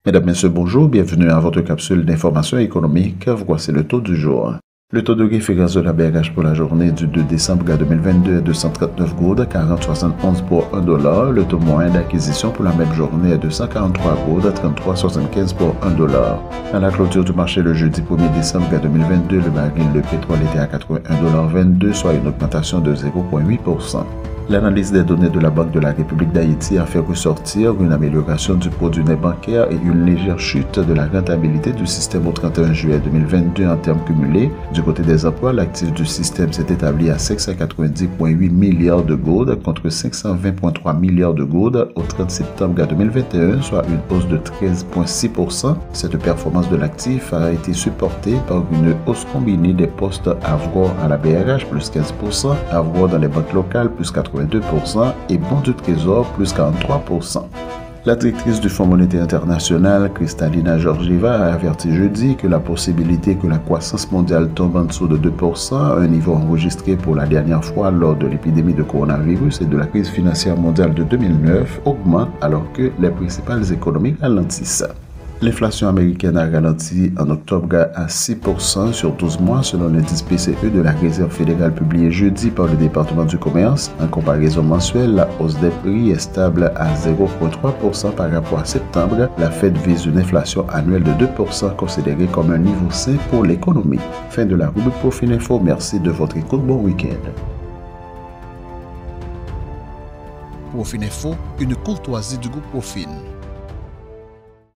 Mesdames, Messieurs, bonjour, bienvenue à votre capsule d'information économique. Voici le taux du jour. Le taux de référence de la BRH pour la journée du 2 décembre 2022 est de 139 goudes 40,71 pour 1 dollar. Le taux moyen d'acquisition pour la même journée est de 143 goudes 33,75 pour 1 dollar. À la clôture du marché le jeudi 1er décembre 2022, le baril de pétrole était à 81,22 $, soit une augmentation de 0,8%. L'analyse des données de la Banque de la République d'Haïti a fait ressortir une amélioration du produit net bancaire et une légère chute de la rentabilité du système au 31 juillet 2022 en termes cumulés. Du côté des emplois, l'actif du système s'est établi à 590,8 milliards de goudes contre 520,3 milliards de goudes au 30 septembre 2021, soit une hausse de 13,6%. Cette performance de l'actif a été supportée par une hausse combinée des postes avoirs à la BRH plus 15%, avoirs dans les banques locales plus 82% et bons du trésor plus 43%. La directrice du Fonds monétaire international, Kristalina Georgieva, a averti jeudi que la possibilité que la croissance mondiale tombe en dessous de 2%, un niveau enregistré pour la dernière fois lors de l'épidémie de coronavirus et de la crise financière mondiale de 2009, augmente alors que les principales économies ralentissent. L'inflation américaine a ralenti en octobre à 6% sur 12 mois selon l'indice PCE de la Réserve fédérale publié jeudi par le département du commerce. En comparaison mensuelle, la hausse des prix est stable à 0,3% par rapport à septembre. La Fed vise une inflation annuelle de 2% considérée comme un niveau sain pour l'économie. Fin de la rubrique Profil Info. Merci de votre écoute. Bon week-end. Profil Info, une courtoisie du groupe Profil.